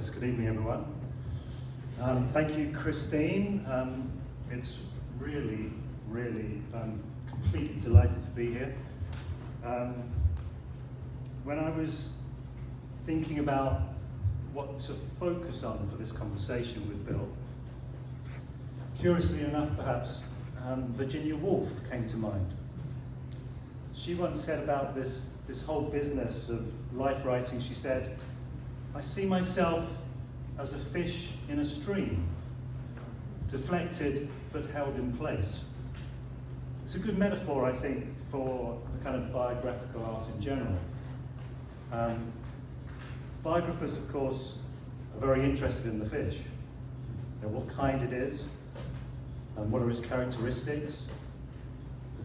Yes, good evening, everyone. Thank you, Christine. It's really completely delighted to be here. When I was thinking about what to focus on for this conversation with Bill, curiously enough, perhaps, Virginia Woolf came to mind. She once said about this whole business of life writing, she said, "I see myself as a fish in a stream, deflected but held in place." It's a good metaphor, I think, for the kind of biographical art in general. Biographers, of course, are very interested in the fish. You know, what kind it is, and what are its characteristics,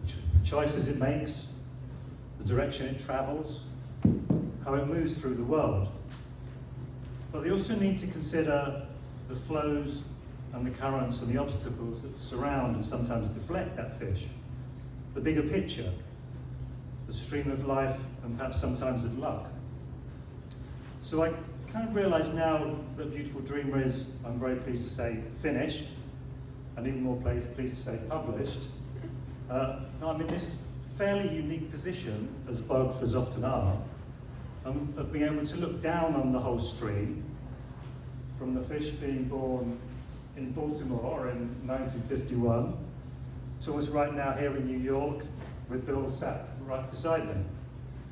the choices it makes, the direction it travels, how it moves through the world. But they also need to consider the flows and the currents and the obstacles that surround and sometimes deflect that fish. The bigger picture, the stream of life and perhaps sometimes of luck. So I kind of realise now that Beautiful Dreamer is, I'm very pleased to say, finished, and even more pleased to say published. I'm in this fairly unique position, as biographers often are, of being able to look down on the whole stream, from the fish being born in Baltimore in 1951 to us right now here in New York with Bill sat right beside me.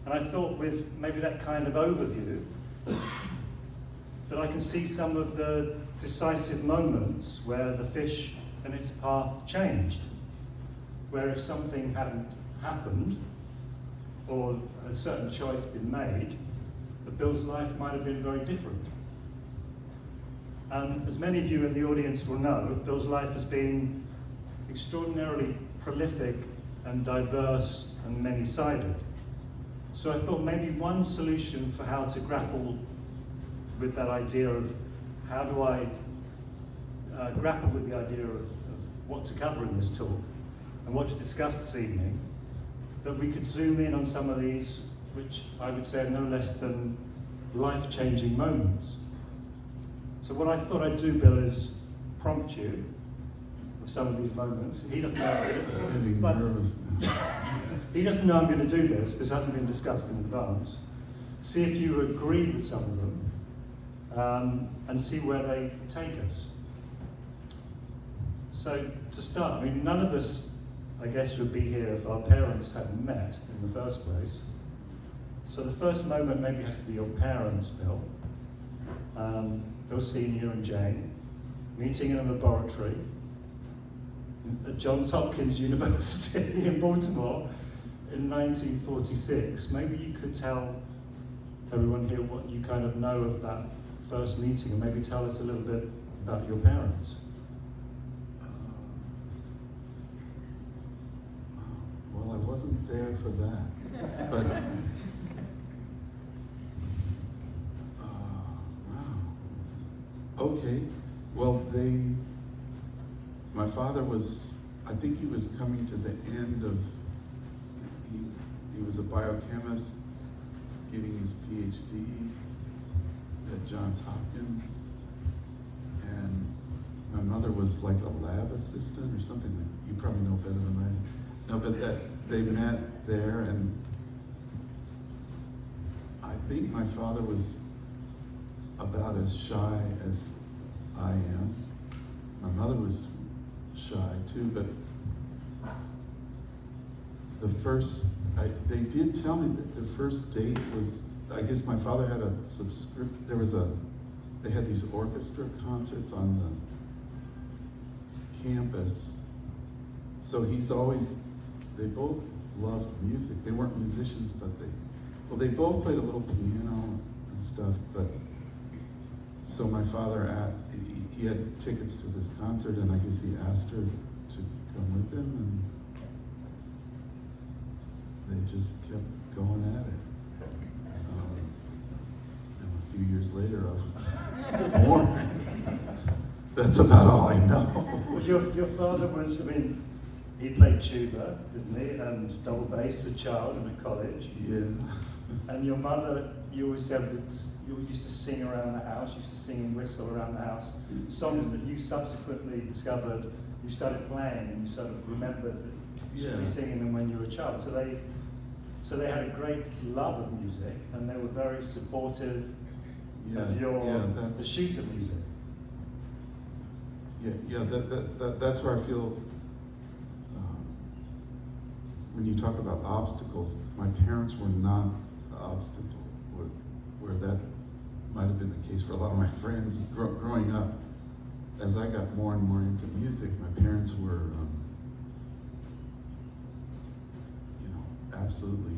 And I thought with maybe that kind of overview that I can see some of the decisive moments where the fish and its path changed, where if something hadn't happened or a certain choice been made, that Bill's life might have been very different. And as many of you in the audience will know, Bill's life has been extraordinarily prolific and diverse and many-sided. So I thought maybe one solution for how to grapple with that idea of how do I grapple with the idea of what to cover in this talk and what to discuss this evening, that we could zoom in on some of these, which I would say are no less than life-changing moments. So what I thought I'd do, Bill, is prompt you with some of these moments. He doesn't know he doesn't know I'm going to do this. This hasn't been discussed in advance. See if you agree with some of them, and see where they take us. So to start, I mean, none of us, I guess, would be here if our parents hadn't met in the first place. So the first moment maybe has to be your parents, Bill. Bill Senior and Jane, meeting in a laboratory at Johns Hopkins University in Baltimore in 1946. Maybe you could tell everyone here what you kind of know of that first meeting, and maybe tell us a little bit about your parents. Well, I wasn't there for that, but okay, well, my father was, I think he was coming to the end of, he was a biochemist, getting his PhD at Johns Hopkins, and my mother was like a lab assistant or something. You probably know better than I do. No, but that they met there, and I think my father was about as shy as I am. My mother was shy too, but they did tell me that the first date was, I guess my father had a subscription, they had these orchestra concerts on the campus. So they both loved music. They weren't musicians, but they both played a little piano and stuff, but so my father, he had tickets to this concert, and I guess he asked her to come with him, and they just kept going at it. And a few years later, I was born. That's about all I know. Well, your father was, I mean, he played tuba, didn't he, and double bass as a child and at college. Yeah. And your mother you always said that you used to sing around the house, used to sing and whistle around the house. Songs that you subsequently discovered, you started playing, and you sort of remembered that you should be singing them when you were a child. So they had a great love of music, and they were very supportive of your pursuit of music. That's where I feel, when you talk about obstacles, my parents were not the obstacle, where that might have been the case for a lot of my friends growing up. As I got more and more into music, my parents were, absolutely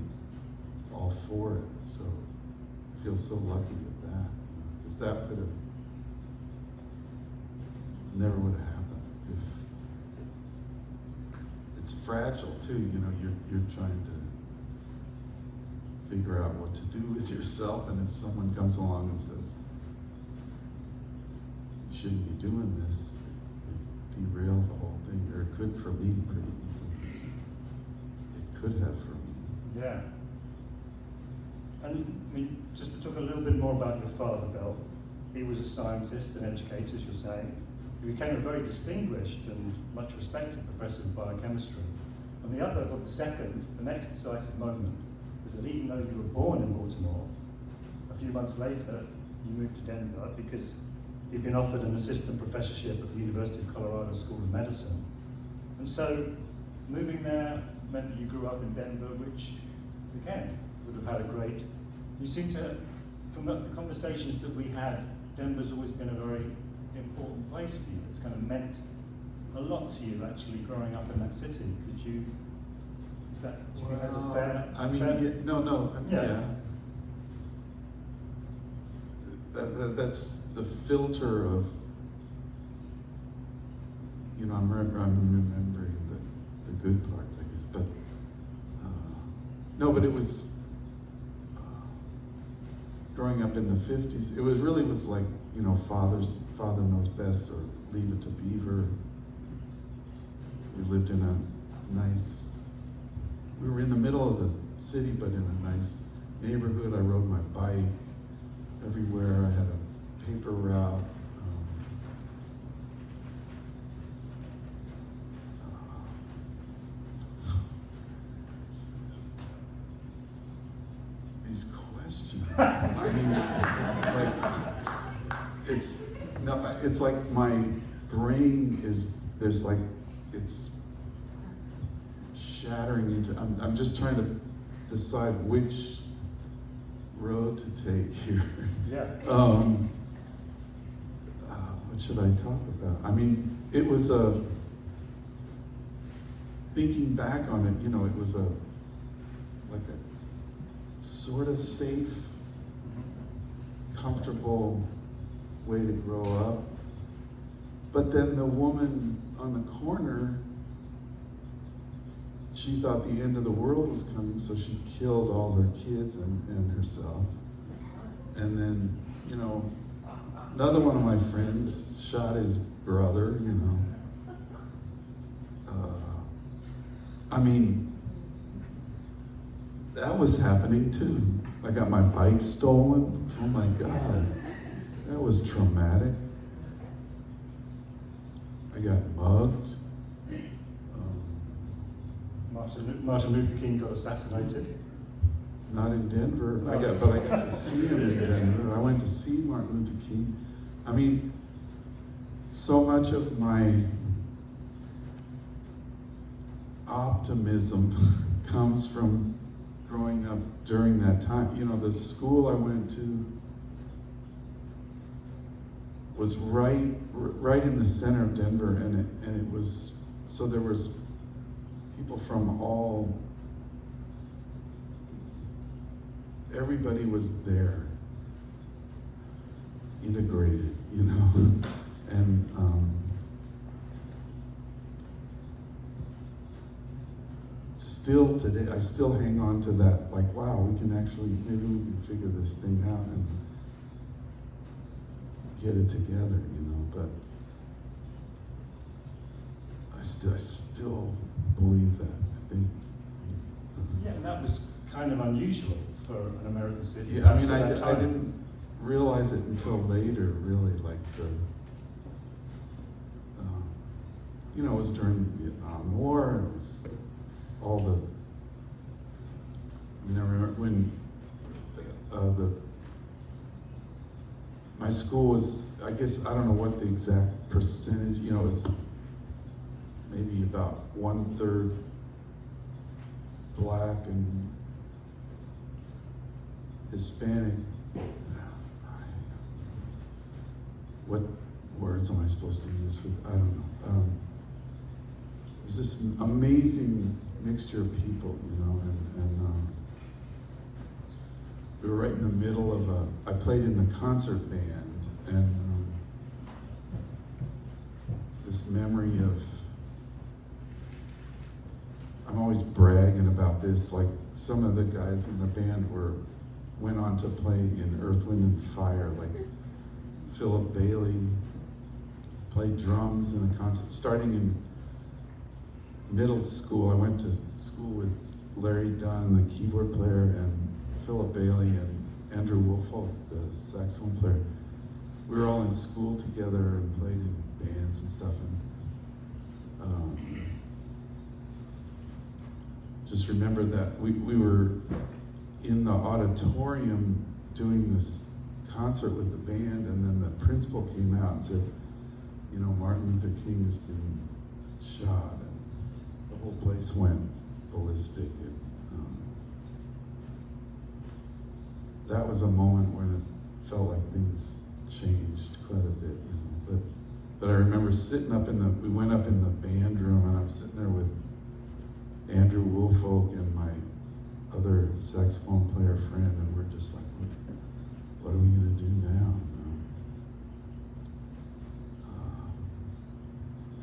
all for it. So I feel so lucky with that, because that could have never would have happened. If it's fragile too, you're trying to figure out what to do with yourself, and if someone comes along and says, you shouldn't be doing this, it derail the whole thing, or it could for me pretty easily. It could have for me. Yeah. And I mean, just to talk a little bit more about your father, Bill, he was a scientist and educator, as you're saying. He became a very distinguished and much respected professor of biochemistry. And the next decisive moment is that even though you were born in Baltimore, a few months later, you moved to Denver because he'd been offered an assistant professorship at the University of Colorado School of Medicine. And so moving there meant that you grew up in Denver, which, again, would have had a great... You seem to, from the conversations that we had, Denver's always been a very important place for you. It's kind of meant a lot to you, actually, growing up in that city. Do you think that's a fair... That's the filter of, I'm remembering the good parts, I guess, but but it was, growing up in the 50s, it was like, Father Knows Best, or Leave It to Beaver. We lived in we were in the middle of the city, but in a nice neighborhood. I rode my bike everywhere. I had a paper route. These questions. I mean, it's like my brain it's shattering into. I'm just trying to decide which road to take here. Yeah. What should I talk about? I mean, it was thinking back on it, it was like a sort of safe, comfortable way to grow up. But then the woman on the corner, she thought the end of the world was coming, so she killed all her kids and herself. And then, another one of my friends shot his brother, I mean, that was happening too. I got my bike stolen. Oh my God, that was traumatic. I got mugged. Martin Luther King got assassinated. Not in Denver. But I got to see him in Denver. I went to see Martin Luther King. I mean, so much of my optimism comes from growing up during that time. The school I went to was right in the center of Denver, and it was, so there was people from everybody was there, integrated, and still today, I still hang on to that, like, wow, maybe we can figure this thing out and get it together, but I still believe that, I think. Yeah, and that was kind of unusual for an American city. Yeah, I mean, Perhaps at that I time. didn't realize it until later, really, like you know, it was during the Vietnam War, it was all the, I mean, I remember when my school was, I guess, I don't know what the exact percentage, you know, it was maybe about 1/3 Black and Hispanic. What words am I supposed to use for, I don't know. It was this amazing mixture of people, you know, and we were right in the middle of I played in the concert band, and this memory of, I'm always bragging about this, like some of the guys in the band went on to play in Earth, Wind and Fire, like Philip Bailey played drums in the concert. Starting in middle school, I went to school with Larry Dunn, the keyboard player, and Philip Bailey and Andrew Woolfolk, the saxophone player. We were all in school together and played in bands and stuff. And just remember that we were in the auditorium doing this concert with the band, and then the principal came out and said, you know, Martin Luther King has been shot, and the whole place went ballistic. And, that was a moment when it felt like things changed quite a bit, you know. But I remember sitting up we went up in the band room, and I'm sitting there with Andrew Woolfolk and my other saxophone player friend, and we're just like, what are we gonna do now?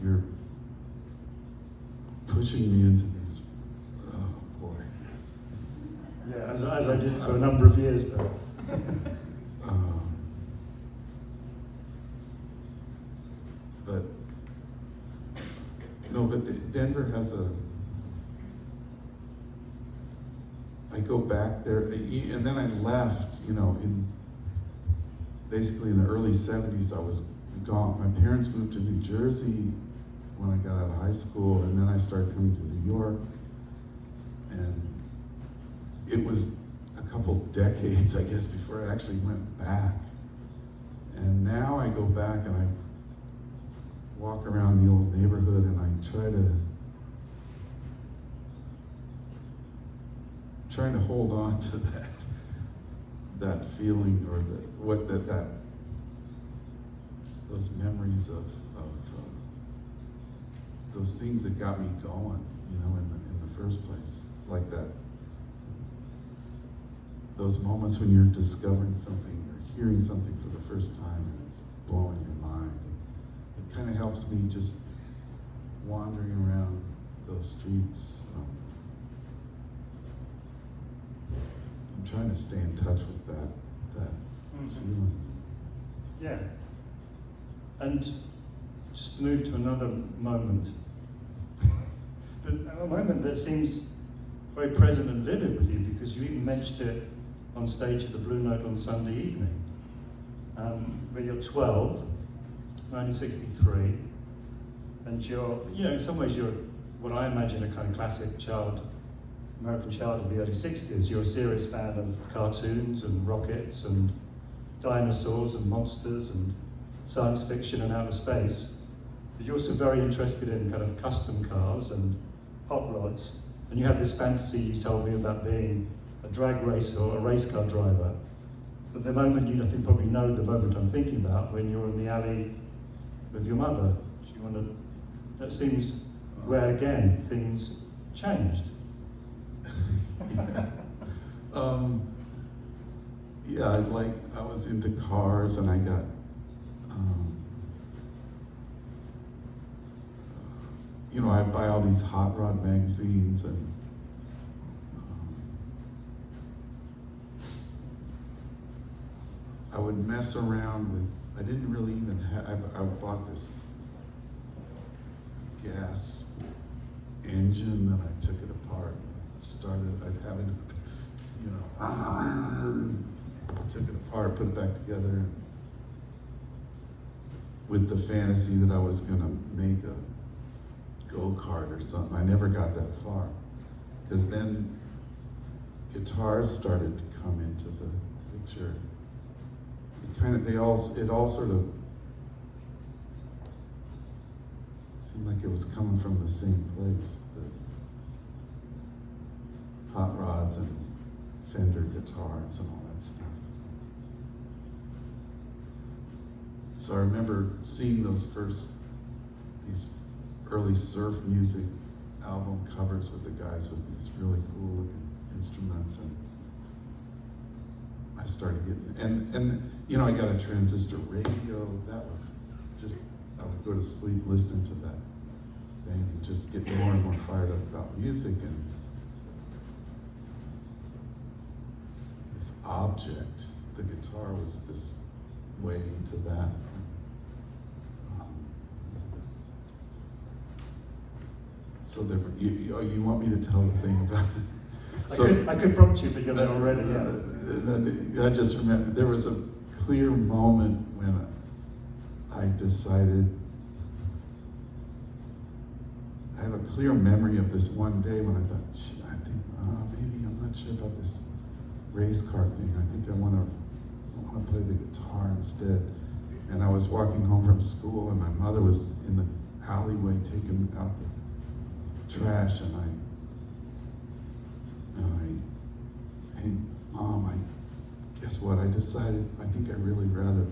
You're pushing me into these, oh boy. Yeah, as I did for a number of years, but but Denver has I go back there, and then I left, you know, basically in the early 70s, I was gone. My parents moved to New Jersey when I got out of high school, and then I started coming to New York, and it was a couple decades, I guess, before I actually went back. And now I go back and I walk around the old neighborhood, and I try to hold on to that feeling, or those memories of those things that got me going, you know, in the first place, like that. Those moments when you're discovering something or hearing something for the first time and it's blowing your mind. It kind of helps me just wandering around those streets. I'm trying to stay in touch with that feeling. yeah. And just to move to another moment, but a moment that seems very present and vivid with you, because you even mentioned it on stage at the Blue Note on Sunday evening. When you're 12, 1963, and you're, you know, in some ways you're what I imagine a kind of classic American child of the early 60s. You're a serious fan of cartoons and rockets and dinosaurs and monsters and science fiction and outer space. But you're also very interested in kind of custom cars and hot rods. And you had this fantasy you told me about being a drag racer or a race car driver. But the moment, you probably know the moment I'm thinking about, when you're in the alley with your mother. Do you want to, that seems where, again, things changed. Yeah, I was into cars, and I got, you know, I buy all these hot rod magazines, and I would mess around with, I didn't really even have, I bought this gas engine, and I took it apart, started, I'd have it you know, took it apart, put it back together, with the fantasy that I was gonna make a go-kart or something. I never got that far, because then guitars started to come into the picture. It all sort of seemed like it was coming from the same place. The hot rods and Fender guitars and all that stuff. So I remember seeing these early surf music album covers with the guys with these really cool looking instruments, and I started getting, and you know, I got a transistor radio. That was just, I would go to sleep listening to that thing and just get more and more fired up about music. And this object, the guitar, was this way into that. So there were, you want me to tell the thing about it? So, I could prompt you, but you're there already, yeah. I just remember, there was a clear moment when I decided, I have a clear memory of this one day when I thought, shit, I think, maybe I'm not sure about this race car thing. I think I want to play the guitar instead. And I was walking home from school, and my mother was in the alleyway taking out the trash, and hey, Mom, guess what? I decided, I think I'd really rather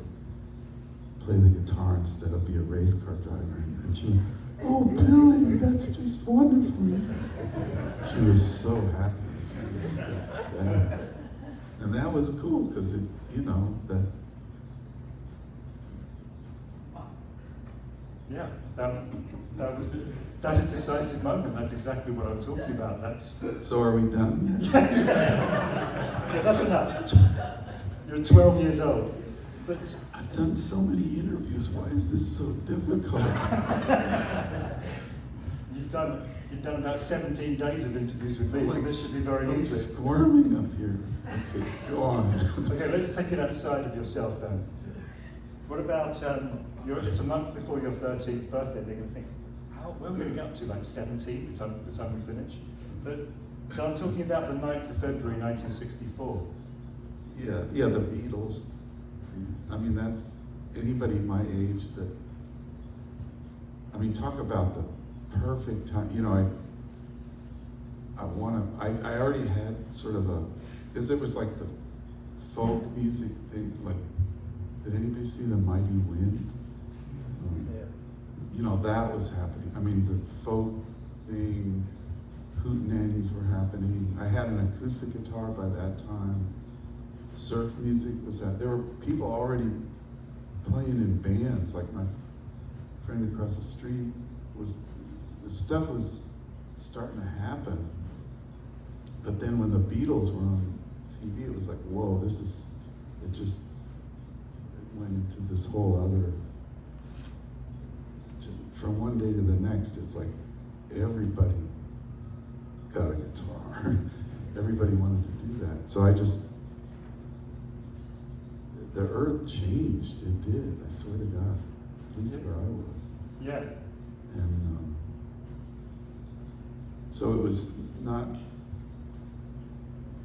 play the guitar instead of be a race car driver. And she was, oh, Billy, that's just wonderful. She was so happy. She was just ecstatic. And that was cool, because it, you know, that. Yeah, that's a decisive moment. That's exactly what I'm talking about. That's. So are we done? Yeah, that's enough. You're 12 years old, but I've done so many interviews. Why is this so difficult? you've done about 17 days of interviews with me, so this should be very I'm easy. squirming up here. Okay, go on. Okay, let's take it outside of yourself then. What about it's a month before your 13th birthday? They're going to think, where are we going to get up to? Like 17 by the time we finish. But so I'm talking about the 9th of February 1964. Yeah, the Beatles. I mean, that's anybody my age that. I mean, talk about the perfect time. You know, I already had sort of because it was like the folk music thing. Like, did anybody see The Mighty Wind? You know, that was happening. I mean, the folk thing, hootenannies were happening. I had an acoustic guitar by that time. Surf music was that. There were people already playing in bands. Like my friend across the street the stuff was starting to happen. But then when the Beatles were on TV, it was like, whoa, it went into this whole other, from one day to the next, it's like everybody got a guitar. Everybody wanted to do that. So the earth changed, it did, I swear to God, at least where I was. Yeah. And so it was not,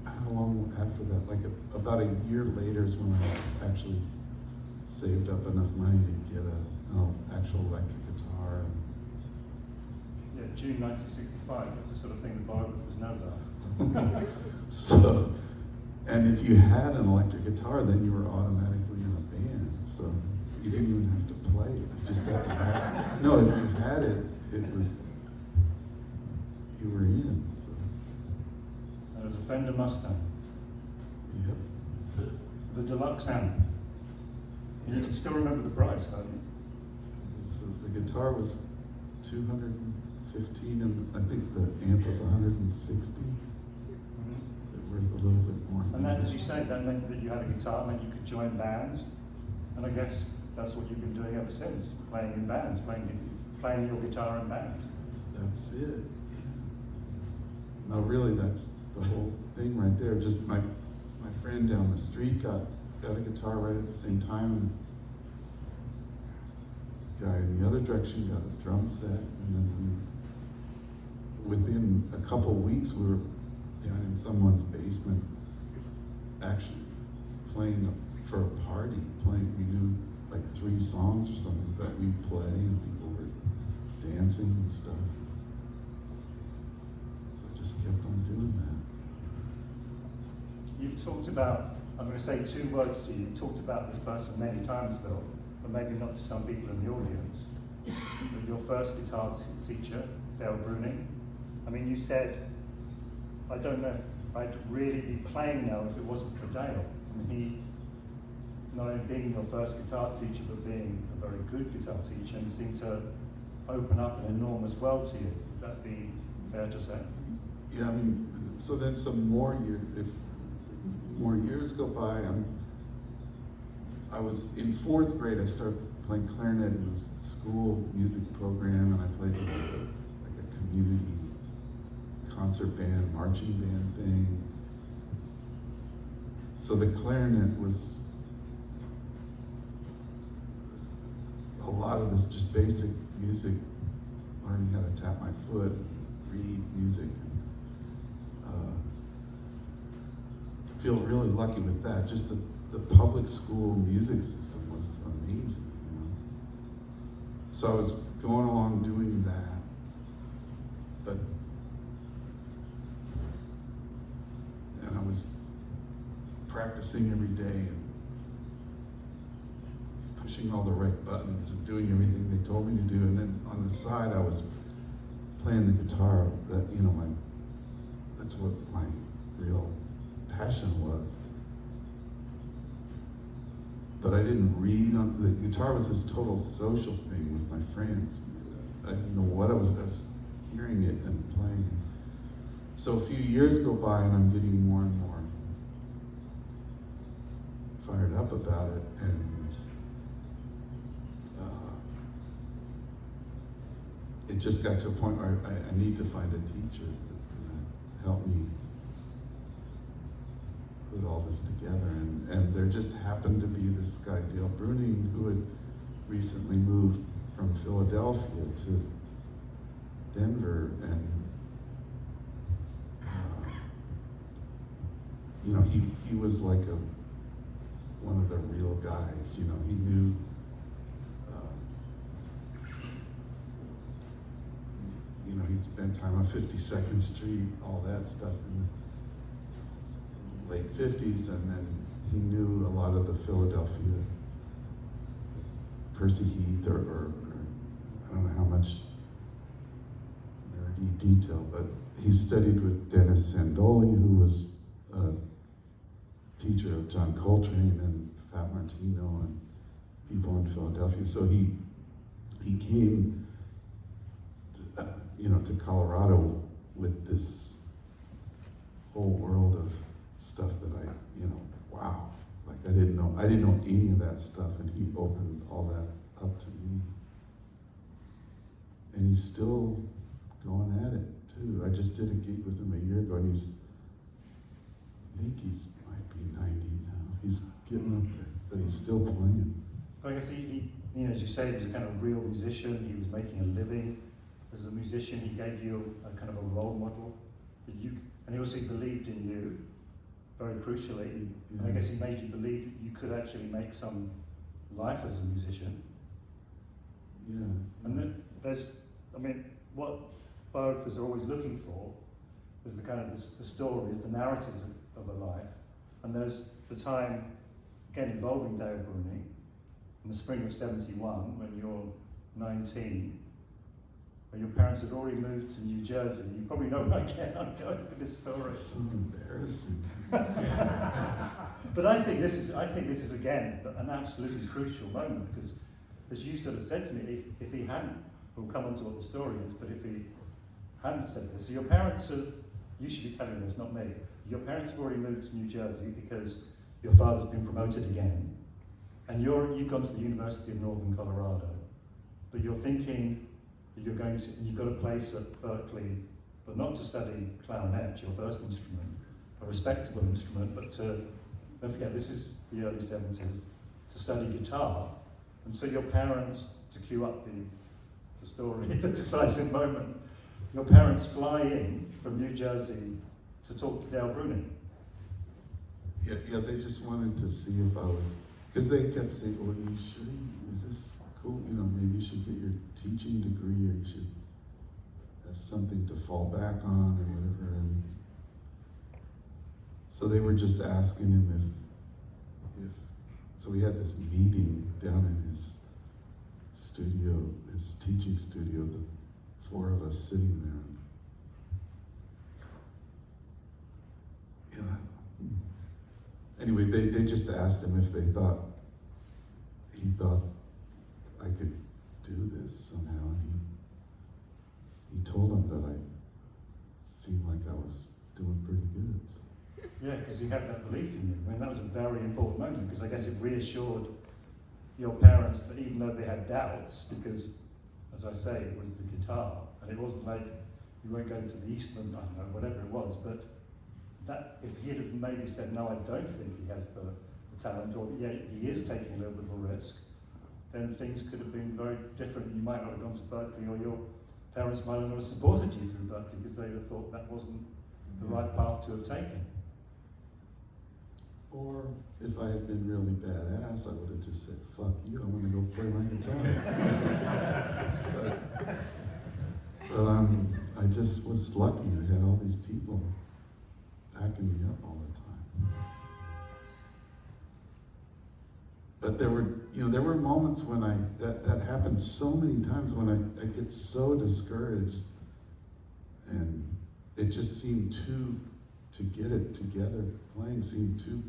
how long after that? Like about a year later is when I actually saved up enough money to get an actual electric guitar. Yeah, June 1965. That's the sort of thing the biographers know about. So, and if you had an electric guitar, then you were automatically in a band. So you didn't even have to play it. You just had to have it. No, if you had it, you were in. So. And it was a Fender Mustang. Yep. The deluxe amp. And you can still remember the price, can't you? So the guitar was $215, and I think the amp was $160. Worth a little bit more. And that, as you say, that meant that you had a guitar, meant you could join bands, and I guess that's what you've been doing ever since, playing in bands, playing your guitar in bands. That's it. No, really, that's the whole thing. thing right there. Just my friend down the street got a guitar right at the same time, and the guy in the other direction got a drum set, and then within a couple weeks we were down in someone's basement, actually playing for a party. We knew like 3 songs or something, but we'd play and people were dancing and stuff. So I just kept on doing that. You've talked about, I'm going to say 2 words to you. You've talked about this person many times, Phil, but maybe not to some people in the audience. But your first guitar teacher, Dale Bruning. I mean, you said, I don't know if I'd really be playing now if it wasn't for Dale. I mean, he, not only being your first guitar teacher, but being a very good guitar teacher, and seemed to open up an enormous world to you. Would that be fair to say? Yeah, I mean, so then some more years, if more years go by, I was in 4th grade, I started playing clarinet in a school music program, and I played with like a community concert band, marching band thing. So the clarinet was a lot of this just basic music, learning how to tap my foot, read music. Feel really lucky with that. Just the public school music system was amazing, you know. So I was going along doing that, but and I was practicing every day and pushing all the right buttons and doing everything they told me to do. And then on the side, I was playing the guitar. That, you know, that's what my real passion was. But I didn't read on the guitar. Was this total social thing with my friends. I didn't know what I was hearing it and playing. So a few years go by and I'm getting more and more fired up about it, and it just got to a point where I need to find a teacher that's gonna help me put all this together. And there just happened to be this guy, Dale Bruning, who had recently moved from Philadelphia to Denver, and you know, he was like one of the real guys. You know, he knew you know, he'd spent time on 52nd Street, all that stuff in the late 50s, and then he knew a lot of the Philadelphia, Percy Heath, or I don't know how much nerdy detail, but he studied with Dennis Sandoli, who was a teacher of John Coltrane and Pat Martino and people in Philadelphia. So he came to, you know, to Colorado with this whole world of stuff that I, you know, wow, like I didn't know any of that stuff, and he opened all that up to me. And he's still going at it too. I just did a gig with him a year ago, and I think he's might be 90 now. He's getting up there, but he's still playing. But I guess he, you know, as you say, he was a kind of real musician. He was making a living as a musician. He gave you a kind of a role model that you, and he also believed in you, very crucially. Yeah. And I guess he made you believe that you could actually make some life as a musician. Yeah. And then there's, I mean, what biographers are always looking for is the kind of the stories, the narratives of a life. And there's the time, again, involving Dale Bruning, in the spring of 71, when you're 19, when your parents had already moved to New Jersey. You probably know where I'm going with this story. It's so embarrassing. But I think this is again an absolutely crucial moment, because as you sort of said to me, if he hadn't, we'll come on to what the story is, but if he hadn't said this, so your parents have, you should be telling this, not me, your parents have already moved to New Jersey because your father's been promoted again, and you've gone to the University of Northern Colorado, but you're thinking that you're going to, and you've got a place at Berkeley, but not to study clarinet, your first instrument, a respectable instrument, but don't forget, this is the early 70s, to study guitar. And so your parents, to cue up the story, the decisive moment, your parents fly in from New Jersey to talk to Dale Bruning. Yeah, they just wanted to see if I was, because they kept saying, "Oh, you sure? Is this cool? You know, maybe you should get your teaching degree, or you should have something to fall back on, or whatever." And so they were just asking him if. So we had this meeting down in his studio, his teaching studio. The 4 of us sitting there. Anyway, they just asked him if he thought I could do this somehow, and he told them that I seemed like I was doing pretty good. So. Yeah, because he had that belief in you. I mean, that was a very important moment, because I guess it reassured your parents that even though they had doubts, because, as I say, it was the guitar, and it wasn't like you weren't going to the Eastman, I don't know, whatever it was, but that if he'd have maybe said, no, I don't think he has the talent, or yeah, he is taking a little bit of a risk, then things could have been very different. You might not have gone to Berkeley, or your parents might not have supported you through Berkeley because they would have thought that wasn't the right path to have taken. Or if I had been really badass, I would have just said, "Fuck you, I'm gonna go play my guitar." but I just was lucky. I had all these people backing me up all the time. But there were moments when that happened so many times when I get so discouraged, and it just seemed to get it together, playing seemed too,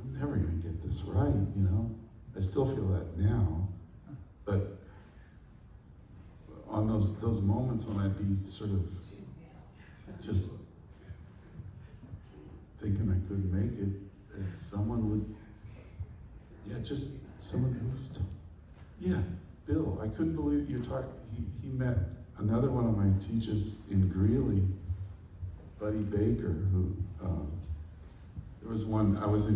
I'm never gonna get this right, you know? I still feel that now, but on those moments when I'd be sort of just thinking I couldn't make it, and someone would, just someone who was, Bill, I couldn't believe you're talking, he met another one of my teachers in Greeley, Buddy Baker, who, there was one, I was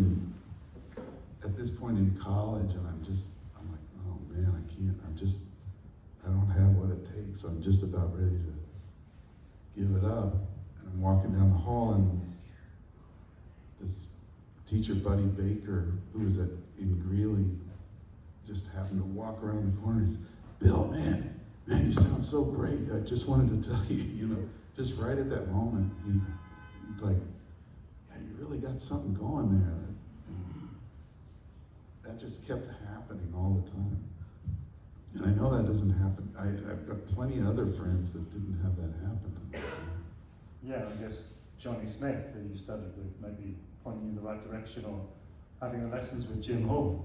at this point in college, and I'm like, oh man, I can't, I don't have what it takes, I'm just about ready to give it up. And I'm walking down the hall, and this teacher, Buddy Baker, who was in Greeley, just happened to walk around the corner. He said, "Bill, man, you sound so great. I just wanted to tell you, you know," just right at that moment, he'd like, "Yeah, you really got something going there." That just kept happening all the time. And I know that doesn't happen. I've got plenty of other friends that didn't have that happen to them. Yeah, I guess Johnny Smith, who you studied with, maybe pointing you in the right direction, or having the lessons with Jim Hall.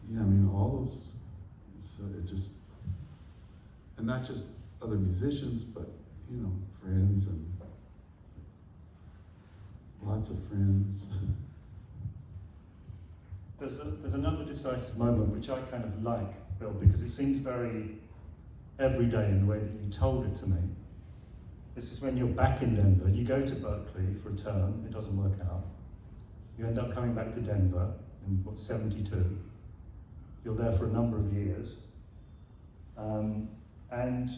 Yeah, I mean, all those, it just, and not just other musicians, but, you know, friends, and lots of friends. There's another decisive moment which I kind of like, Bill, because it seems very everyday in the way that you told it to me. This is when you're back in Denver. You go to Berkeley for a term, it doesn't work out. You end up coming back to Denver in, 72. You're there for a number of years. And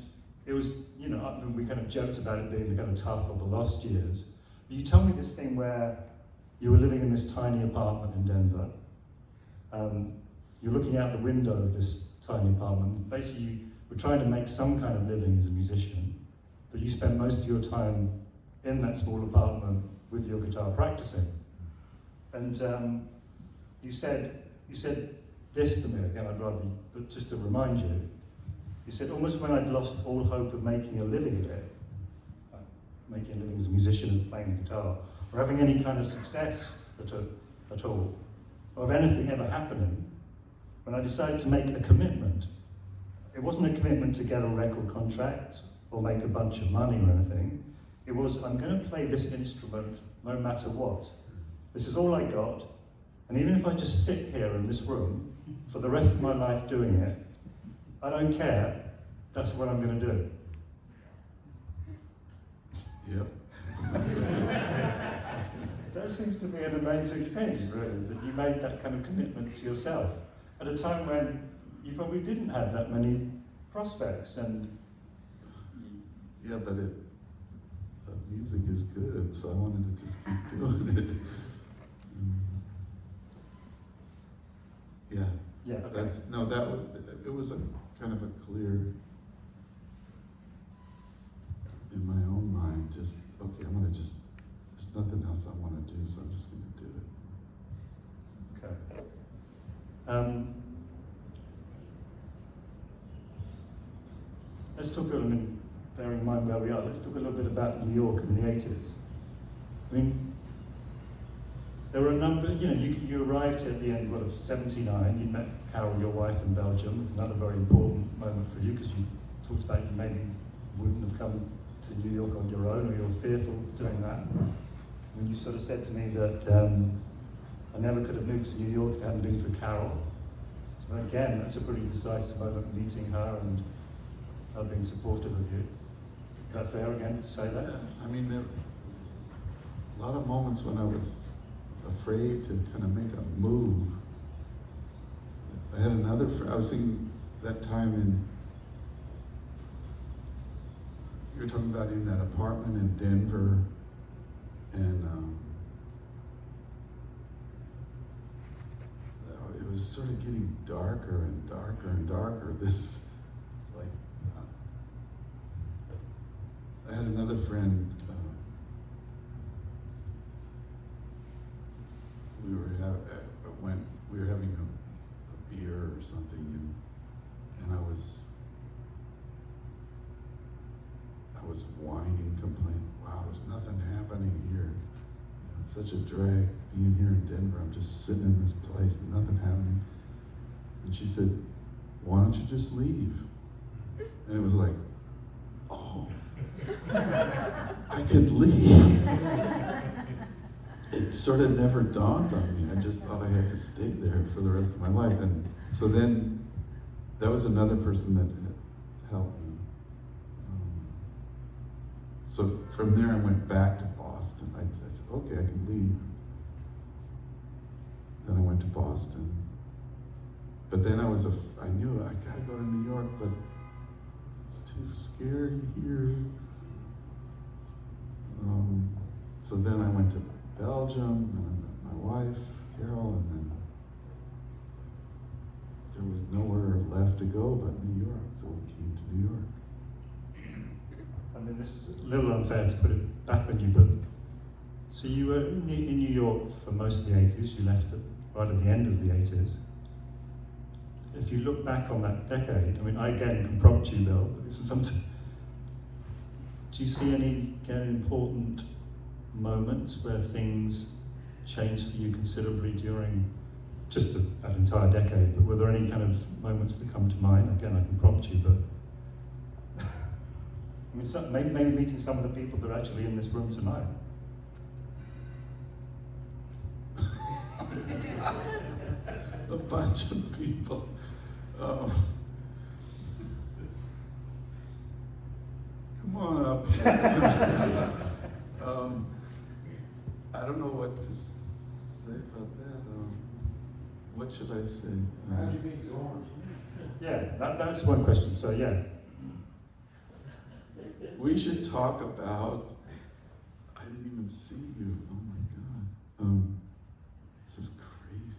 it was, you know, we kind of joked about it being the kind of tough of the lost years. But you told me this thing where you were living in this tiny apartment in Denver. You're looking out the window of this tiny apartment. Basically, you were trying to make some kind of living as a musician, that you spent most of your time in that small apartment with your guitar practicing. And you said this to me, again, I'd rather, but just to remind you, you said almost when I'd lost all hope of making a living at it, making a living as a musician, as playing the guitar, or having any kind of success at all, or of anything ever happening, when I decided to make a commitment. It wasn't a commitment to get a record contract or make a bunch of money or anything. It was, I'm going to play this instrument no matter what. This is all I got, and even if I just sit here in this room for the rest of my life doing it, I don't care, that's what I'm going to do. Yep. seems to be an amazing thing, really, that you made that kind of commitment to yourself at a time when you probably didn't have that many prospects. And yeah, but music is good, so I wanted to just keep doing it. Yeah. yeah, okay. It was a kind of a clear, in my own mind, just, okay, I'm gonna just, there's nothing else I wanna do, so I'm just gonna do it. Okay. Let's talk a little bit, bearing in mind where we are, let's talk a little bit about New York in the 80s. I mean, there were a number, you arrived here at the end of 79, you met Carol, your wife, in Belgium. It's another very important moment for you, because you talked about you maybe wouldn't have come to New York on your own, or you were fearful of doing that. And you sort of said to me that I never could have moved to New York if it hadn't been for Carol. So again, that's a pretty decisive moment, meeting her and her being supportive of you. Is that fair again to say that? Yeah, I mean, there were a lot of moments when I was afraid to kind of make a move. I had another I was thinking that time you were talking about in that apartment in Denver, and it was sort of getting darker and darker and darker. This, like, I had another friend, we were having a beer or something, and I was whining, complaining, wow, there's nothing happening here. It's such a drag being here in Denver. I'm just sitting in this place, nothing happening. And she said, why don't you just leave? And it was like, oh, I could leave. It sort of never dawned on me. I just thought I had to stay there for the rest of my life. And so then, that was another person that helped me. So from there I went back to Boston. I said, okay, I can leave. Then I went to Boston. But then I knew I gotta go to New York, but it's too scary here. So then I went to Belgium, and I met my wife, Carol, and then there was nowhere left to go but New York, so we came to New York. I mean, this is a little unfair to put it back on you, but so you were in New York for most of the 80s, you left it right at the end of the 80s. If you look back on that decade, I mean, I again can prompt you, Bill, but do you see any important moments where things changed for you considerably during just that entire decade? But were there any kind of moments that come to mind? Again, I can prompt you, but I mean, maybe meeting some of the people that are actually in this room tonight. A bunch of people. Come on up. I don't know what to say about that. What should I say? How do you meet Zorn? Yeah, that's one question. So yeah. We should talk about, I didn't even see you, oh my God. This is crazy.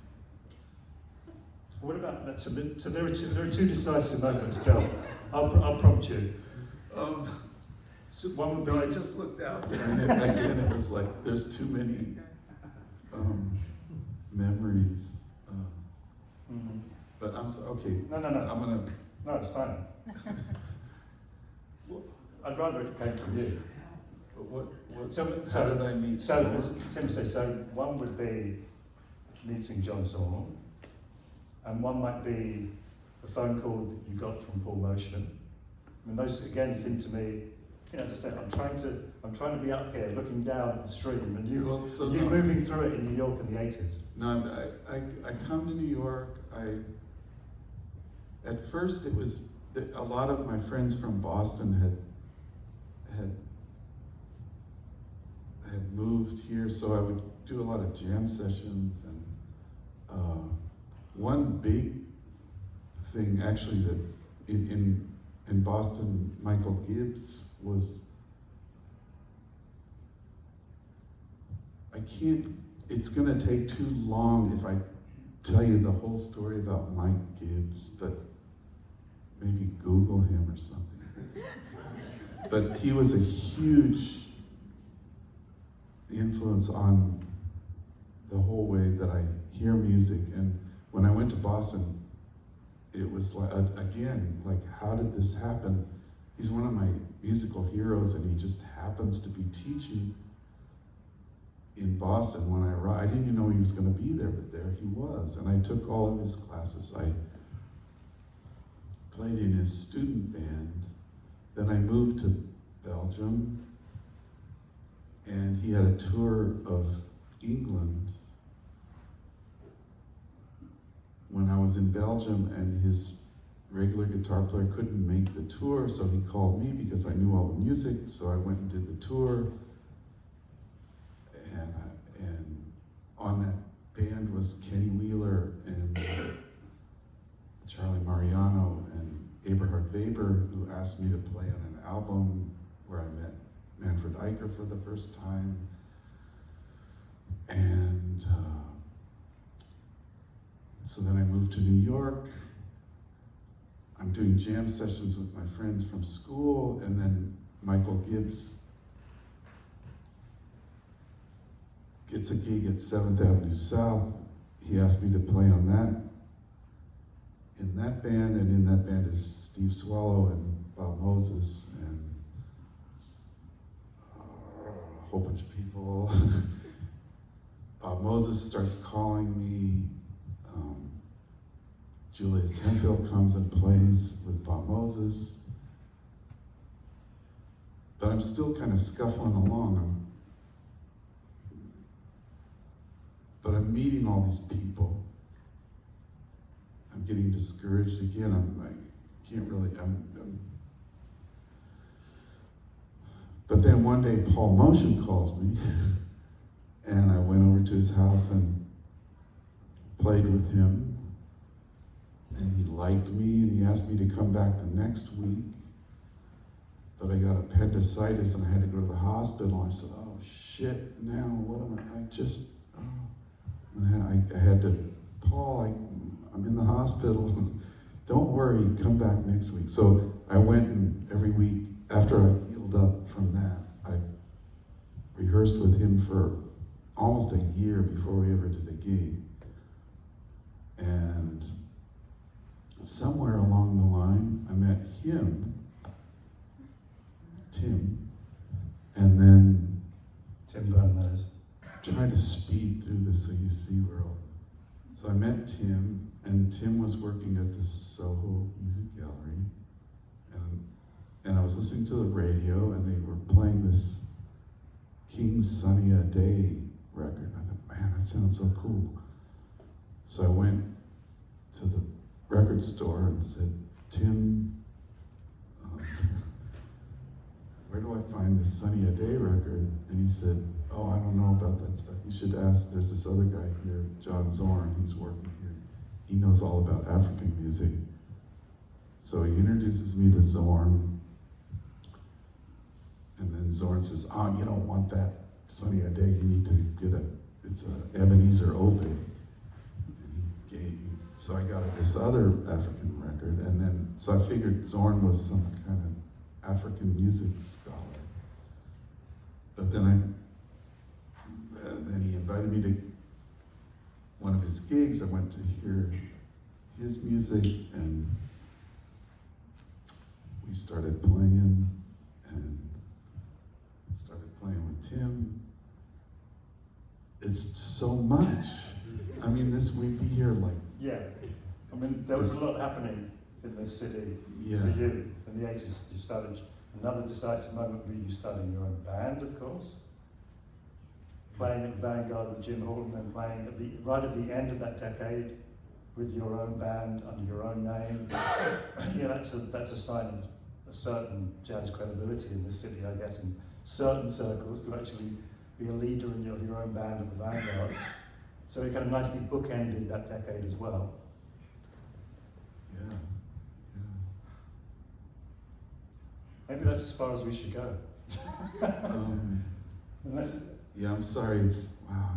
What about that? So there are two decisive moments, Bill. I'll prompt you. So one would be, No, I just looked out there, and again, it was like, there's too many memories. But I'm so, okay. No. I'm gonna. No, it's fine. I'd rather it came from you. What So how did I meet? So let's simply say, so one would be meeting John Zorn, and one might be a phone call that you got from Paul Motion. I mean, those again seem to me, as I said, I'm trying to be up here looking down at the stream, and you moving through it in New York in the 80s. No, I come to New York. At first it was a lot of my friends from Boston had moved moved here, so I would do a lot of jam sessions, and one big thing actually that in Boston, Michael Gibbs was, it's gonna take too long if I tell you the whole story about Mike Gibbs, but maybe Google him or something. But he was a huge influence on the whole way that I hear music. And when I went to Boston, it was like, again, like, how did this happen? He's one of my musical heroes, and he just happens to be teaching in Boston when I arrived. I didn't even know he was going to be there, but there he was. And I took all of his classes. I played in his student band. Then I moved to Belgium, and he had a tour of England. When I was in Belgium, and his regular guitar player couldn't make the tour, so he called me because I knew all the music, so I went and did the tour. And on that band was Kenny Wheeler and Charlie Mariano and Eberhard Weber, who asked me to play on an album where I met Manfred Eicher for the first time. And so then I moved to New York. I'm doing jam sessions with my friends from school, and then Michael Gibbs gets a gig at 7th Avenue South. He asked me to play on that, in that band, and in that band is Steve Swallow and Bob Moses and a whole bunch of people. Bob Moses starts calling me. Julius Henfield comes and plays with Bob Moses. But I'm still kind of scuffling along. But I'm meeting all these people. I'm getting discouraged again. I'm like, can't really, But then one day Paul Motion calls me, and I went over to his house and played with him. And he liked me, and he asked me to come back the next week. But I got appendicitis, and I had to go to the hospital. I said, oh shit, now what am I had to, Paul, I'm in the hospital. Don't worry, come back next week. So I went, and every week, after I healed up from that, I rehearsed with him for almost a year before we ever did a gig. And somewhere along the line, I met him, Tim, and then Tim Byrne, that is. Tried to speed through the CUC world. So I met Tim, and Tim was working at the Soho Music Gallery, and I was listening to the radio, and they were playing this King's Sunny a Day record. I thought, man, that sounds so cool. So I went to the record store and said, Tim, where do I find this Sunny a Day record? And he said, oh, I don't know about that stuff. You should ask, there's this other guy here, John Zorn, he's working here. He knows all about African music. So he introduces me to Zorn. And then Zorn says, oh, you don't want that Sunny a Day, you need to get it's a Ebenezer Obey. And he gave me, so I got this other African record, and then, so I figured Zorn was some kind of African music scholar. But then he invited me to one of his gigs. I went to hear his music, and we started playing, and started playing with Tim. It's so much. I mean, we'd be here like... Yeah, I mean, there was a lot happening in this city for you. In the 80s, you started, another decisive moment where you started your own band, of course. Playing at Vanguard with Jim Hall, and then playing right at the end of that decade with your own band, under your own name. Yeah, that's a sign of a certain jazz credibility in this city, I guess, in certain circles, to actually be a leader of your own band at the vanguard. So it kind of nicely bookended that decade as well. Yeah, yeah. Maybe that's as far as we should go. Unless, yeah, I'm sorry, it's, wow.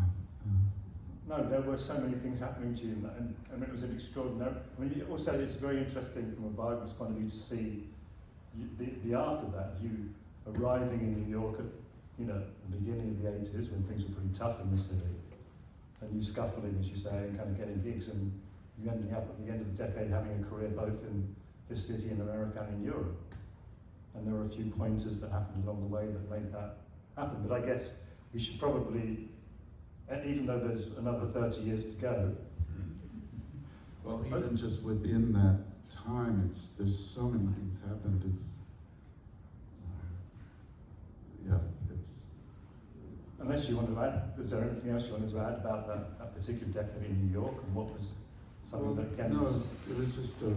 no, there were so many things happening to you, and it was an extraordinary. I mean, also it's very interesting from a biographer's point of view to see the arc of that. You arriving in New York at, you know, the beginning of the 80s when things were pretty tough in the city, and you scuffling, as you say, and kind of getting gigs, and you ending up at the end of the decade having a career both in this city in America and in Europe. And there were a few pointers that happened along the way that made that happen. But I guess we should probably, and even though there's another 30 years to go. Well, even just within that time, there's so many things happened. Unless you want to add, is there anything else you wanted to add about that particular decade in New York, and what was something that came? No, it was just a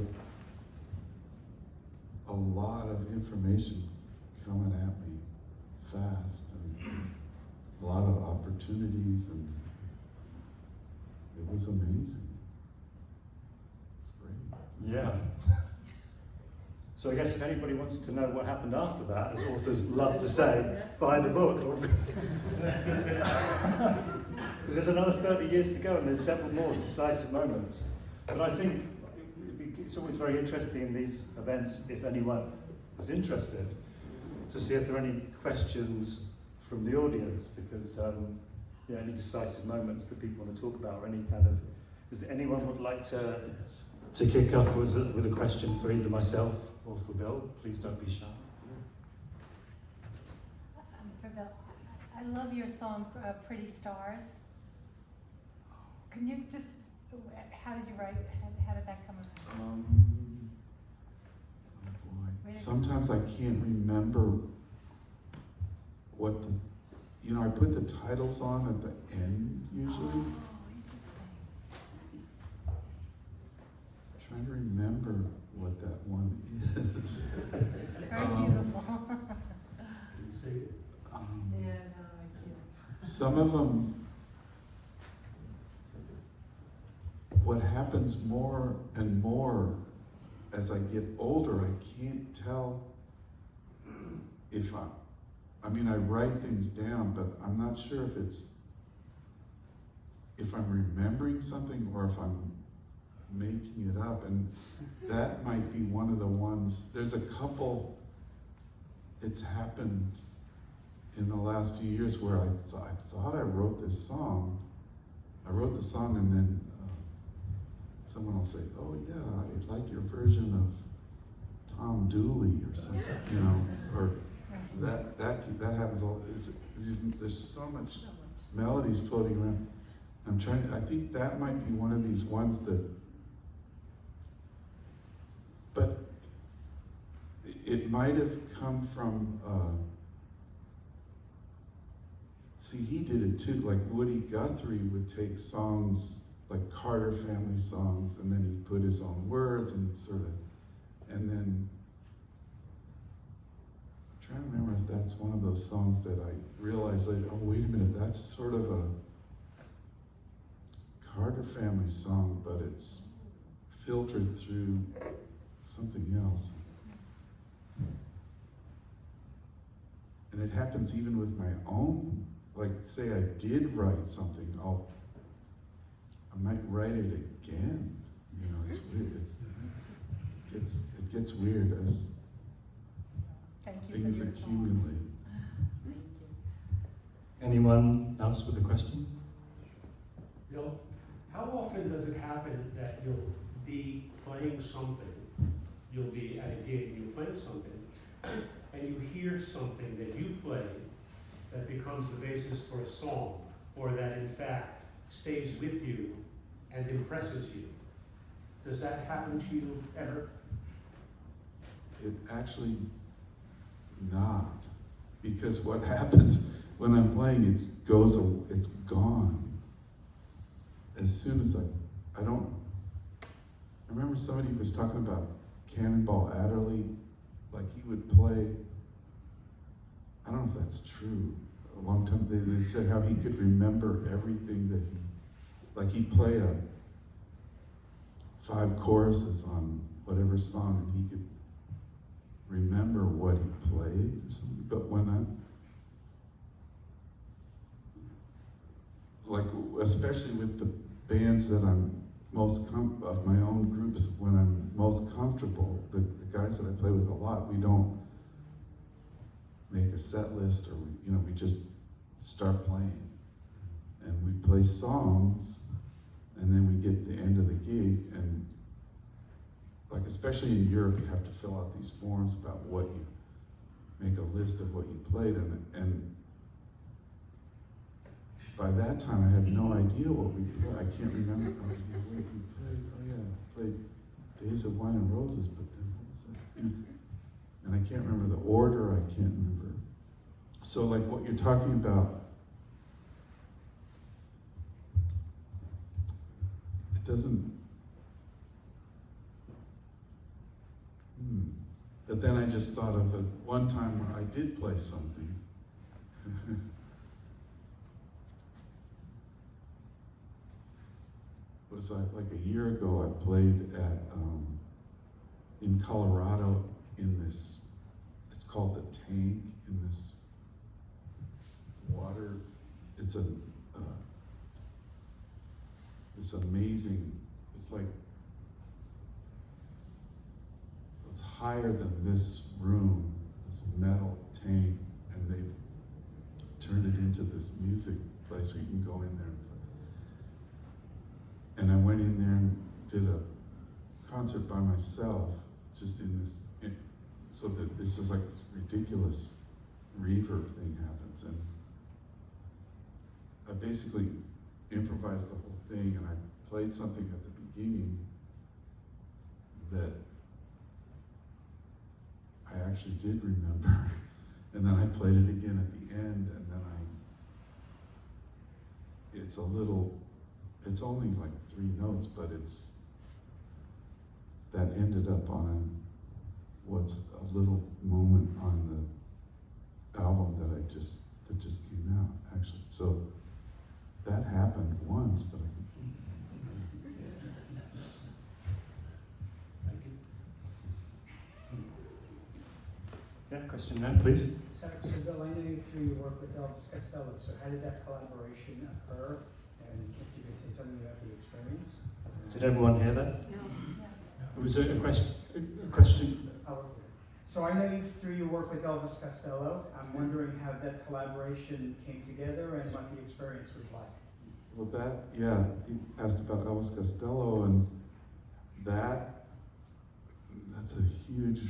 lot of information coming at me fast, and a lot of opportunities, and it was amazing. It was great. Yeah. So I guess if anybody wants to know what happened after that, as authors love to say, buy the book. Because there's another 30 years to go, and there's several more decisive moments. But I think it's always very interesting in these events, if anyone is interested, to see if there are any questions from the audience, because any decisive moments that people want to talk about, or any kind of, is there anyone would like to kick off with a question for either myself or for Bill? Please don't be shy. For Bill, I love your song, Pretty Stars. Can you just, how did you write, how did that come about? Oh boy. Sometimes I can't remember what I put the titles on at the end usually. Oh, interesting. Trying to remember what that one is. It's very beautiful. Can you see it? Yeah, no, I can't. Some of them, what happens more and more as I get older, I can't tell if I write things down, but I'm not sure if I'm remembering something or if I'm making it up, and that might be one of the ones. There's a couple, it's happened in the last few years where I thought I wrote this song. I wrote the song, and then someone will say, "Oh yeah, I like your version of Tom Dooley or something," or that happens all. There's so much melodies floating around. I think that might be one of these ones that, but it might have come from, see, he did it too. Like Woody Guthrie would take songs, like Carter family songs, and then he'd put his own words and and then, I'm trying to remember if that's one of those songs that I realized later, oh wait a minute, that's sort of a Carter family song, but it's filtered through something else. And it happens even with my own, like say I did write something, I might write it again. It's weird. It gets weird as things accumulate. Anyone else with a question? Bill, how often does it happen that you'll be playing something, you'll be at a gig, you're playing something, and you hear something that you played that becomes the basis for a song, or that in fact stays with you and impresses you? Does that happen to you ever? It actually not, because what happens when I'm playing, it's gone. As soon as I remember somebody was talking about Cannonball Adderley, like he would play, I don't know if that's true, a long time, they said how he could remember everything that he'd play 5 choruses on whatever song, and he could remember what he played or something. But when especially with the bands that I'm most of my own groups, when I'm most comfortable, the guys that I play with a lot, we don't make a set list, or we just start playing, and we play songs, and then we get to the end of the gig, and like especially in Europe, you have to fill out these forms about what you make a list of what you played, and by that time I had no idea what we played. I can't remember. Oh yeah, wait, we played. Oh yeah, played Days of Wine and Roses, but then what was that? And I can't remember the order. I can't remember. So like what you're talking about, it doesn't. But then I just thought of one time where I did play something. It was like a year ago. I played at in Colorado in this. It's called the Tank, in this water. It's this amazing. It's like it's higher than this room. This metal tank, and they've turned it into this music place where you can go in there and play. And I went in there and did a concert by myself, just in this, so that this is like this ridiculous reverb thing happens. And I basically improvised the whole thing, and I played something at the beginning that I actually did remember. And then I played it again at the end, and then it's only like 3 notes, but that ended up on what's a little moment on the album that just came out, actually. So that happened once that I could. Thank you. Yeah, question now, please. So Bill, I know through your work with Elvis Costello, so how did that collaboration occur? And if you could say something about the experience? Did everyone hear that? No. It was a question. So I know through your work with Elvis Costello, I'm wondering how that collaboration came together and what the experience was like. Well, he asked about Elvis Costello, and that's a huge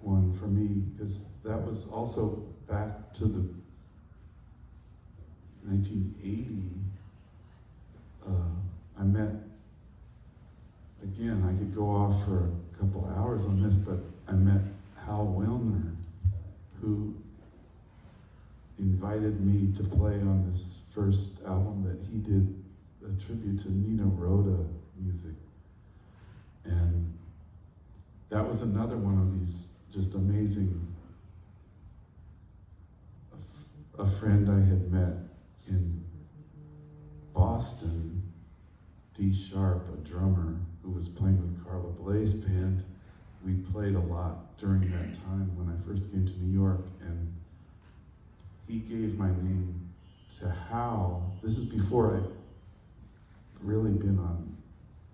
one for me, because that was also back to the 1980. I met, again, I could go off for a couple hours on this, but I met Hal Wilner, who invited me to play on this first album that he did, a tribute to Nina Rhoda music. And that was another one of these just amazing, a friend I had met in Boston, D Sharp, a drummer who was playing with Carla Bley's band. We played a lot during that time when I first came to New York, and he gave my name to Hal. This is before I'd really been on,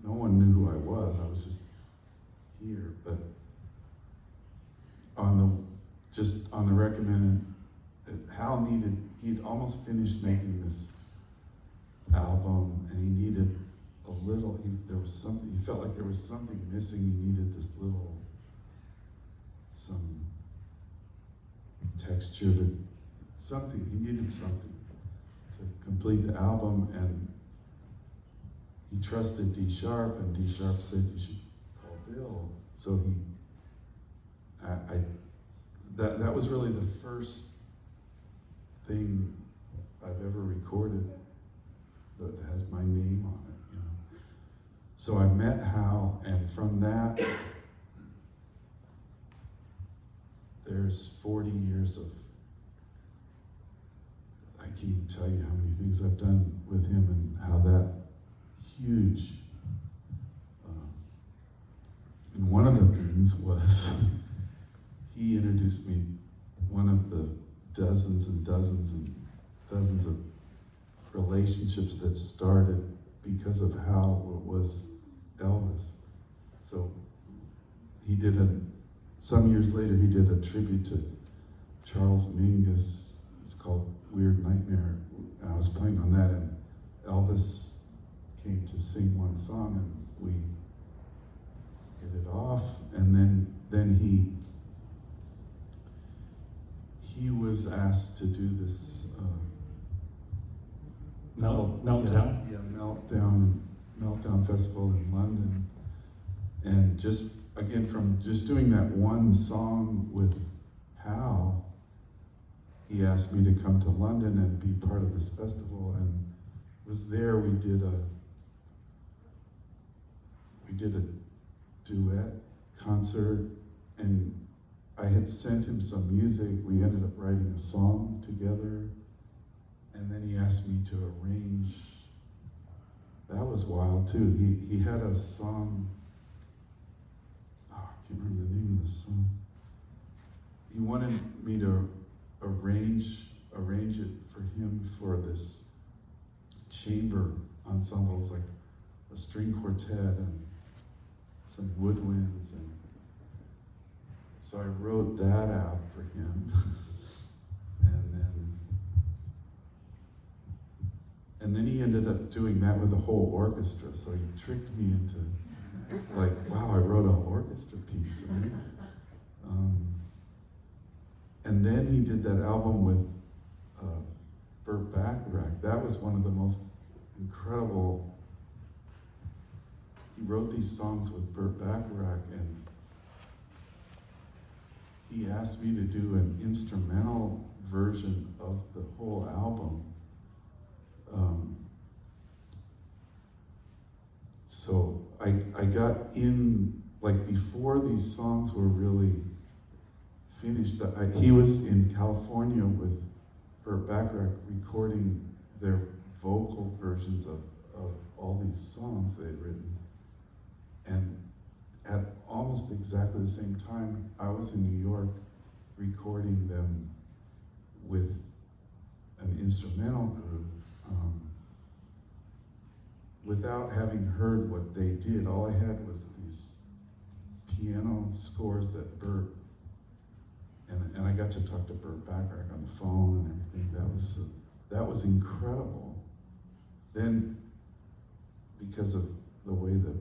no one knew who I was just here, but just on the recommended, Hal he'd almost finished making this album, and he needed a little, he felt like there was something missing. He needed some texture he needed something to complete the album, and he trusted D Sharp, and D Sharp said, you should call Bill. So that was really the first thing I've ever recorded that has my name on it, So I met Hal, and from that, there's 40 years of can't tell you how many things I've done with him and how that huge. And one of the things was he introduced me one of the dozens and dozens and dozens of relationships that started because of how it was Elvis. So he did some years later, he did a tribute to Charles Mingus. It's called Weird Nightmare. And I was playing on that, and Elvis came to sing one song, and we hit it off. And then he was asked to do this Meltdown. Yeah, Meltdown Festival in London. And just, again, from just doing that one song with Hal, he asked me to come to London and be part of this festival, and was there. We did a duet concert, and I had sent him some music. We ended up writing a song together, and then he asked me to arrange. That was wild too. He had a song, I can't remember the name of the song. He wanted me to arrange it for him for this chamber ensemble. It was like a string quartet and some woodwinds, and so I wrote that out for him. and then he ended up doing that with the whole orchestra, so he tricked me into like, wow, I wrote an orchestra piece. And then he did that album with Burt Bacharach. That was one of the most incredible. He wrote these songs with Burt Bacharach, and he asked me to do an instrumental version of the whole album. So I got in, like, before these songs were really finished, he was in California with Burt Bacharach recording their vocal versions of all these songs they'd written. And at almost exactly the same time, I was in New York recording them with an instrumental group. Without having heard what they did, all I had was these piano scores that Burt, and I got to talk to Burt Bacharach on the phone and everything. That was incredible. Then, because of the way the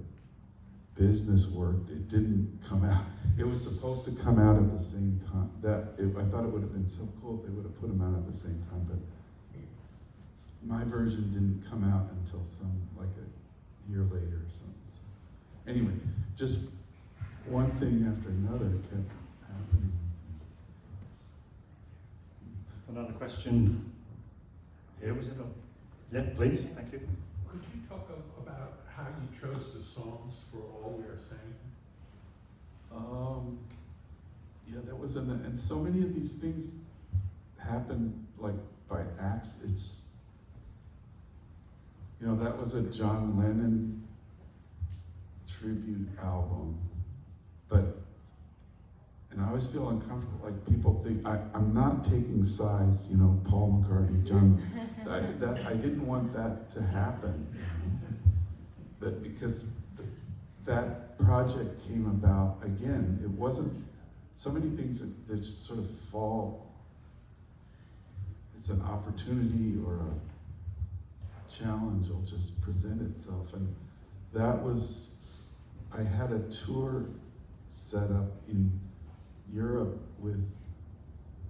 business worked, it didn't come out. It was supposed to come out at the same time. I thought it would have been so cool if they would have put them out at the same time, but my version didn't come out until like a year later or something. So anyway, just one thing after another kept happening. Another question here, was it? Yeah, please, thank you. Could you talk about how you chose the songs for All We Are Saying? Yeah, that was and so many of these things happen like by accident. That was a John Lennon tribute album, and I always feel uncomfortable, like people think, I'm not taking sides, Paul McCartney, John, I didn't want that to happen, but because that project came about, again, it wasn't, so many things that just sort of fall, it's an opportunity or a challenge will just present itself. And that was, I had a tour set up in Europe with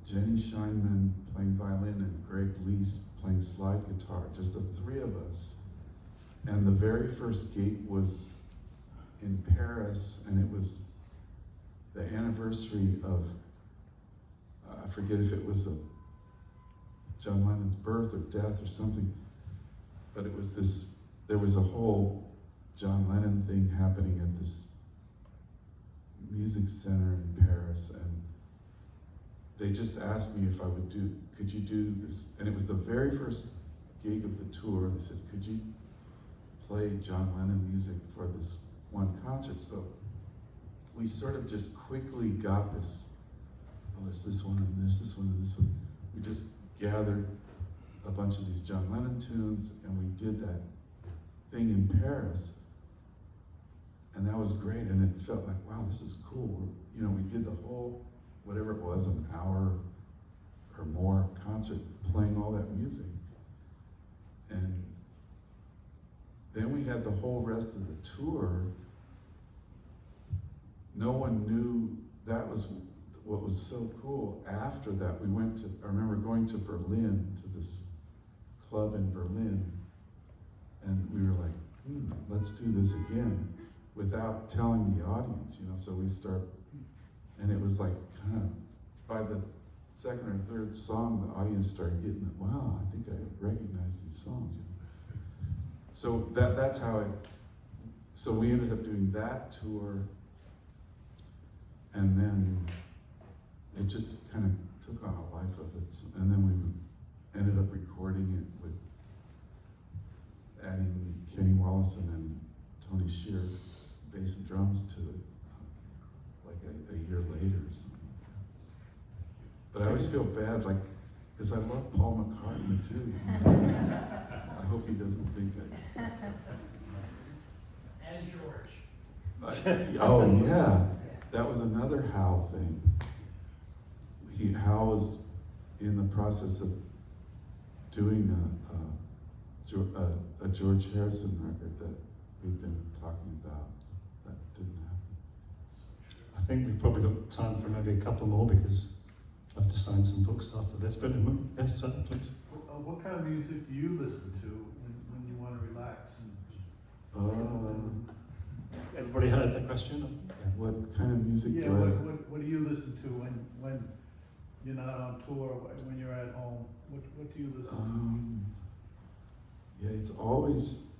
Jenny Scheinman playing violin and Greg Leese playing slide guitar, just the three of us. And the very first gig was in Paris, and it was the anniversary of, I forget if it was John Lennon's birth or death or something, but it was there was a whole John Lennon thing happening at this music center in Paris, they just asked me if I would could you do this? And it was the very first gig of the tour. They said, could you play John Lennon music for this one concert? So we sort of just quickly got this, oh, there's this one, and there's this one, and this one. We just gathered a bunch of these John Lennon tunes, and we did that thing in Paris. And that was great, and it felt like, wow, this is cool. You know, we did the whole, whatever it was, an hour or more concert playing all that music. And then we had the whole rest of the tour. No one knew. That was what was so cool. After that, we went to, I remember going to Berlin, to this club in Berlin, and we were like, let's do this again, without telling the audience, you know. So we start, and it was like, kind of, by the second or third song, the audience started getting it. Wow, I think I recognize these songs. You know? So that's how it. So we ended up doing that tour, and then it just kind of took on a life of its. And then we ended up recording it with adding Kenny Wollesen and Tony Shear, bass and drums to it, like a year later or something. But I always feel bad, like, because I love Paul McCartney too. I hope he doesn't think I. And George. Oh yeah, that was another Hal thing. Hal was in the process of doing a George Harrison record that we've been talking about. That didn't happen. I think we've probably got time for maybe a couple more because I have to sign some books after this. But yes, sir, please. What kind of music do you listen to when you want to relax? Everybody heard that question? What kind of music Yeah, do I? what do you listen to when you're not on tour, when you're at home? What do you listen to? Yeah, it's always,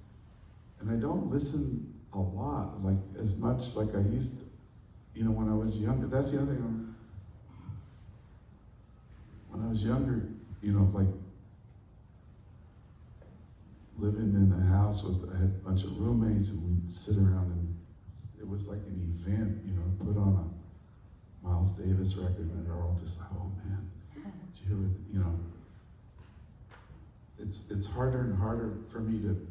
and I don't listen a lot, like as much like I used to, you know, when I was younger. That's the other thing. When I was younger, you know, like living in a house with, I had a bunch of roommates, and we'd sit around, and it was like an event, you know, put on a Miles Davis record, and they're all just like, oh man, did you hear what, you know. It's harder and harder for me to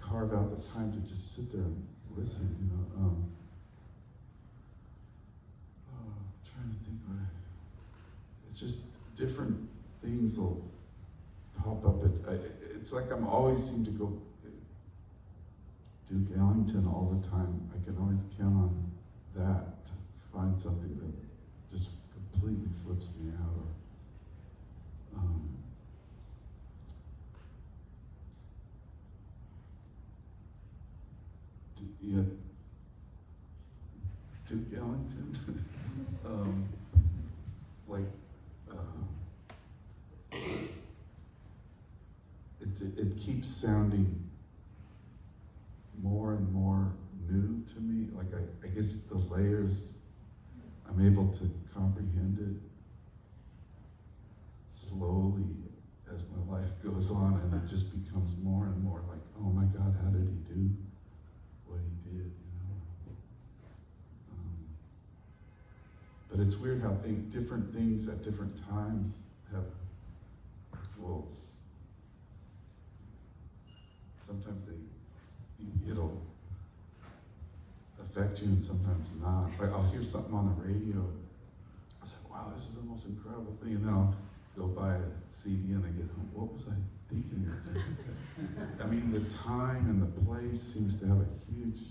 carve out the time to just sit there and listen, you know. I'm trying to think what it's just different things will pop up. It's like I'm always seem to go Duke Ellington all the time. I can always count on that to find something that just completely flips me out. Yeah, Duke Ellington, it keeps sounding more and more new to me. Like I guess the layers, I'm able to comprehend it slowly as my life goes on, and it just becomes more and more like, oh my God, how did he do what he did, you know? But it's weird how different things at different times have, well, sometimes it'll affect you and sometimes not. Like I'll hear something on the radio, I say, wow, this is the most incredible thing, and then I'll go buy a CD and I get home, what was I thinking? I mean, the time and the place seems to have a huge,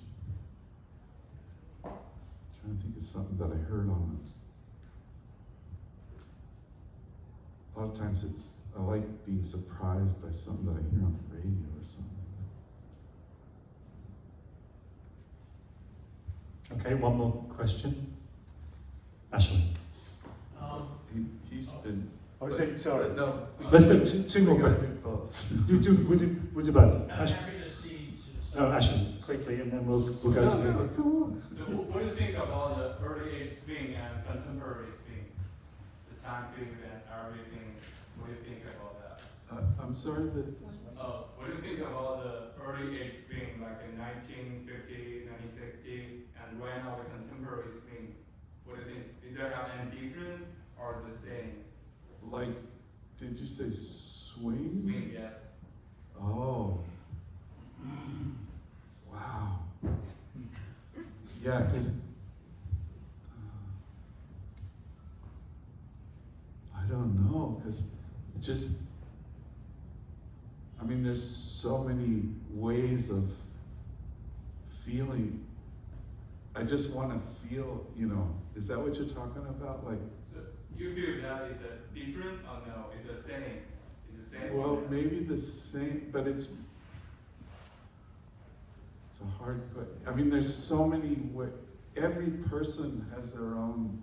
I'm trying to think of something that I heard on it. A lot of times I like being surprised by something that I hear on the radio or something. Okay, one more question. Ashley. He's been. Oh, sorry. No. Let's do two more gotta questions. do both. We'll do both. I'm happy to see to No, Ashley, quickly, and then we'll go to you. Come on. So what do you think about the early age swing and contemporary swing? The time period and everything. What do you think about that? I'm sorry that, What do you think about the early age swing, like in 1950, 1960, and right now the contemporary swing? What do you think? Is there any different or the same? like, did you say swing? Swing, yes. Oh. Wow. Yeah, because I don't know, because just, I mean, there's so many ways of feeling. I just want to feel, you know, is that what you're talking about? Like, So you feel that is different or no? It's the same. It's the same. well, maybe the same, but it's a hard question. I mean, there's so many ways. Every person has their own.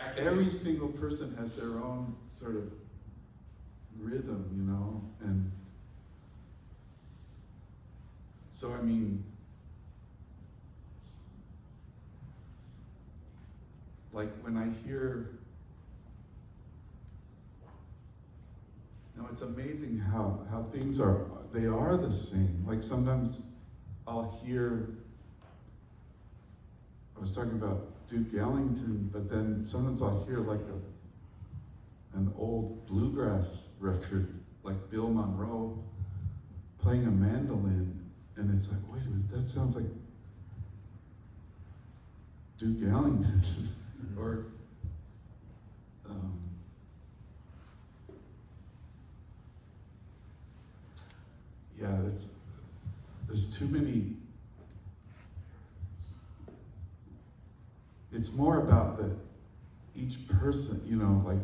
Actually, Every single person has their own sort of rhythm, you know, and so I mean, like when I hear, no, it's amazing how things are, they are the same. Like sometimes I'll hear, I was talking about Duke Ellington, but then sometimes I'll hear like an old bluegrass record, like Bill Monroe playing a mandolin, and it's like, wait a minute, that sounds like Duke Ellington, or yeah, there's too many. It's more about each person, you know, like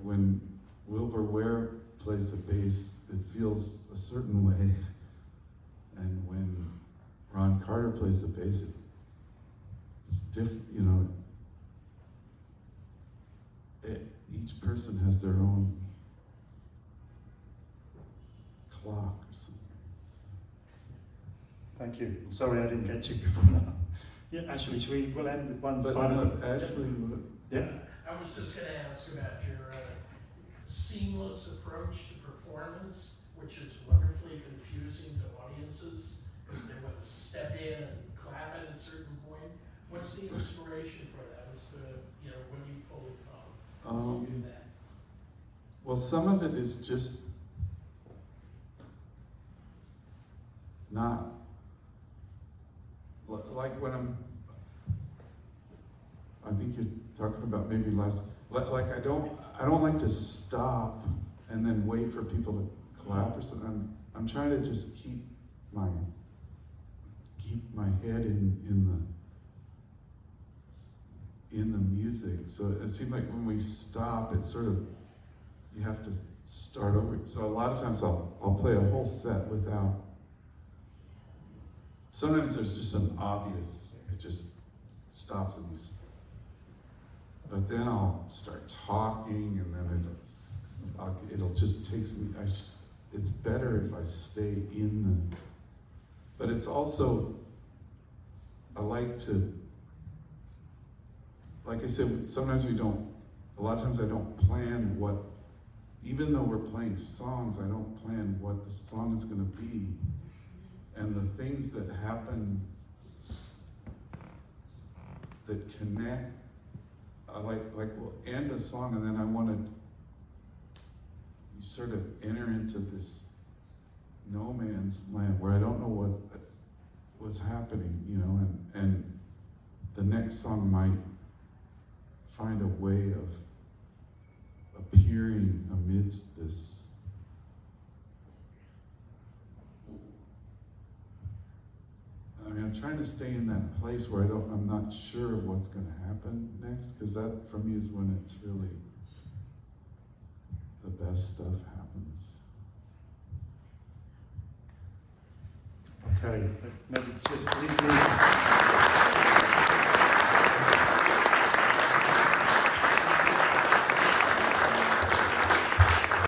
when Wilbur Ware plays the bass, it feels a certain way, and when Ron Carter plays the bass, it's different, you know. Each person has their own clock or something. Thank you. Sorry I didn't get you before now. Yeah, actually, we'll end with one But final. Ashley, Yeah. I was just gonna ask about your seamless approach to performance, which is wonderfully confusing to audiences, because they want to step in and clap at a certain point. What's the inspiration for that, as to, you know, when you pull it from? When you do that? well, some of it is just not, like when I think you're talking about maybe like I don't like to stop and then wait for people to clap or something. I'm trying to just keep my head in the music. So it seems like when we stop, it's sort of, you have to start over. So a lot of times I'll play a whole set without. Sometimes there's just an obvious, it just stops and but then I'll start talking, and then it'll just takes me, it's better if I stay in the, but it's also, I like to, like I said, sometimes a lot of times I don't plan what, even though we're playing songs, I don't plan what the song is gonna be. And the things that happen that connect, like we'll end a song and then I want to sort of enter into this no man's land where I don't know what's happening, you know, and the next song might find a way of appearing amidst this. I mean, I'm trying to stay in that place where I'm not sure of what's going to happen next, because that for me is when it's really the best stuff happens. Okay, maybe just leave me.